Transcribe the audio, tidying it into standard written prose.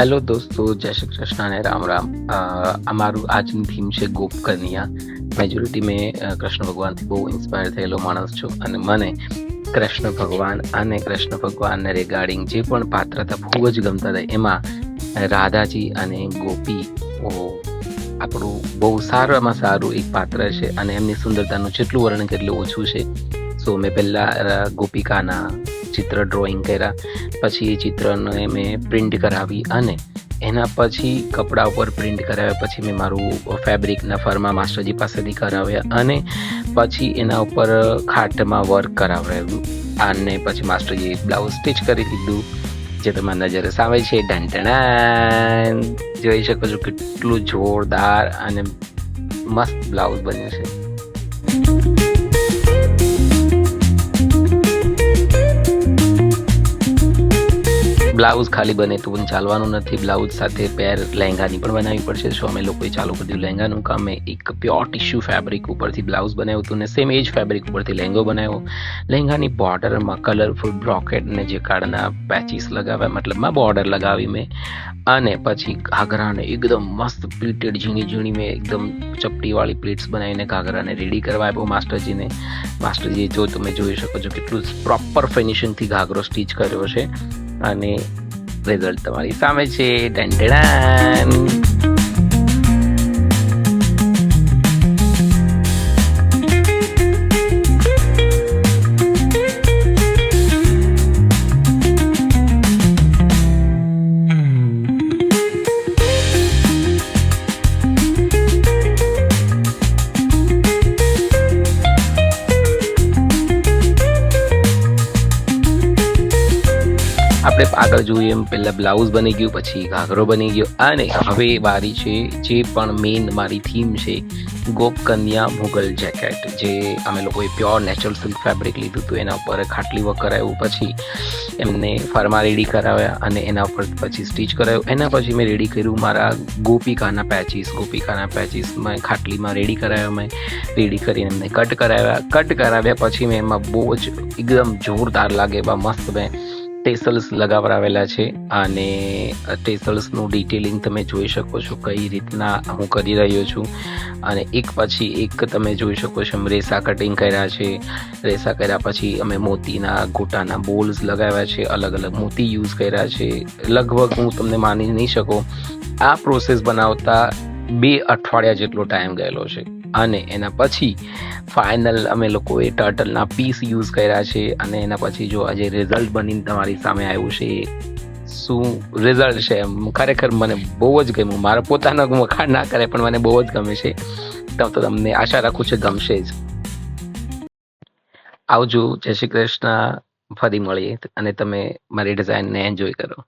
Hello દોસ્તો, જય શ્રી કૃષ્ણ અને રામ રામ। અમારું આજની થીમ છે ગોપ કન્યા। મેજોરિટી મેં કૃષ્ણ ભગવાનથી બહુ ઇન્સ્પાયર થયેલો માણસ છું અને મને કૃષ્ણ ભગવાન અને કૃષ્ણ ભગવાનને રિગાર્ડિંગ જે પણ પાત્ર હતા ખૂબ જ ગમતા હતા। એમાં રાધાજી અને ગોપી આપણું બહુ સારામાં સારું એક પાત્ર છે અને એમની સુંદરતાનું જેટલું વર્ણન કેટલું ઓછું છે। સો મેં પહેલાં ગોપિકાના ચિત્ર ડ્રોઈંગ કર્યા, પછી એ ચિત્રને મેં પ્રિન્ટ કરાવી અને એના પછી કપડા ઉપર પ્રિન્ટ કરાવ્યા, પછી મેં મારું ફેબ્રિકના ફર્મા માસ્ટરજી પાસેથી કરાવ્યા અને પછી એના ઉપર ખાટમાં વર્ક કરાવડાવ્યું અને પછી માસ્ટરજીએ બ્લાઉઝ સ્ટિચ કરી દીધું, જે તમારા નજરે સામે છે। ઢંટણાન જોઈ શકો છો કેટલું જોરદાર અને મસ્ત બ્લાઉઝ બન્યું છે। બ્લાઉઝ ખાલી બને તો પણ ચાલવાનું નથી, બ્લાઉઝ સાથે પેર લહેંગાની પણ બનાવવી પડશે। સો અમે લોકોએ ચાલુ કરી દીધું લહેંગાનું કામ। મેં એક પ્યોર ટિશ્યુ ફેબ્રિક ઉપરથી બ્લાઉઝ બનાવ્યું હતું ને સેમ એ જ ફેબ્રિક ઉપરથી લહેંગો બનાવ્યો। લહેંગાની બોર્ડરમાં કલરફુલ બ્રોકેડને જે કાળના પેચીસ લગાવ્યા, મતલબમાં બોર્ડર લગાવી મેં, અને પછી ઘાઘરાને એકદમ મસ્ત પ્લીટેડ ઝીણી ઝીણી મેં એકદમ ચપટીવાળી પ્લીટ્સ બનાવીને ઘાઘરાને રેડી કરવા આપ્યો માસ્ટરજીને। માસ્ટરજીએ જો તમે જોઈ શકો છો કેટલું પ્રોપર ફિનિશિંગથી ઘાઘરો સ્ટીચ કર્યો છે અને રિઝલ્ટ તમારી સામે છે। ઢંઢણાન આપણે આગળ જોઈએ એમ પહેલાં બ્લાઉઝ બની ગયું, પછી ઘાઘરો બની ગયો અને હવે વારી છે જે પણ મેઇન મારી થીમ છે ગોપ કન્યા મુગલ જેકેટ, જે અમે લોકોએ પ્યોર નેચરલ સિલ્ક ફેબ્રિક લીધું હતું, એના ઉપર ખાટલી વર્ક કરાવ્યું, પછી એમને ફર્મા રેડી કરાવ્યા અને એના ઉપર પછી સ્ટીચ કરાવ્યું। એના પછી મેં રેડી કર્યું મારા ગોપિકાના પેચીસ મેં ખાટલીમાં રેડી કરાવ્યા, મેં રેડી કરીને એમને કટ કરાવ્યા પછી મેં એમાં બહુ જ એકદમ જોરદાર લાગે એવા મસ્ત મેં ટેસલ્સ લગાવડાવેલા છે અને ટેસલ્સનું ડિટેલિંગ તમે જોઈ શકો છો કઈ રીતના હું કરી રહ્યો છું। અને એક પછી એક તમે જોઈ શકો છો રેસા કટિંગ કર્યા છે, રેસા કર્યા પછી અમે મોતીના ગોટાના બોલ્સ લગાવ્યા છે, અલગ અલગ મોતી યુઝ કર્યા છે। લગભગ હું તમને માની નહીં શકો, આ પ્રોસેસ બનાવતા 2 અઠવાડિયા જેટલો ટાઈમ ગયેલો છે અને એના પછી ફાઇનલ અમે લોકોએ ટર્ટલના પીસ યુઝ કર્યા છે અને એના પછી જો આજે રિઝલ્ટ બનીને તમારી સામે આવ્યું છે, શું રિઝલ્ટ છે એમ ખરેખર મને બહુ જ ગમ્યું। મારા પોતાનો વખાણ ના કરે પણ મને બહુ જ ગમે છે, તો તમને આશા રાખું છું ગમશે જ। આવજો, જય શ્રી કૃષ્ણ, ફરી મળીએ અને તમે મારી ડિઝાઇનને એન્જોય કરો।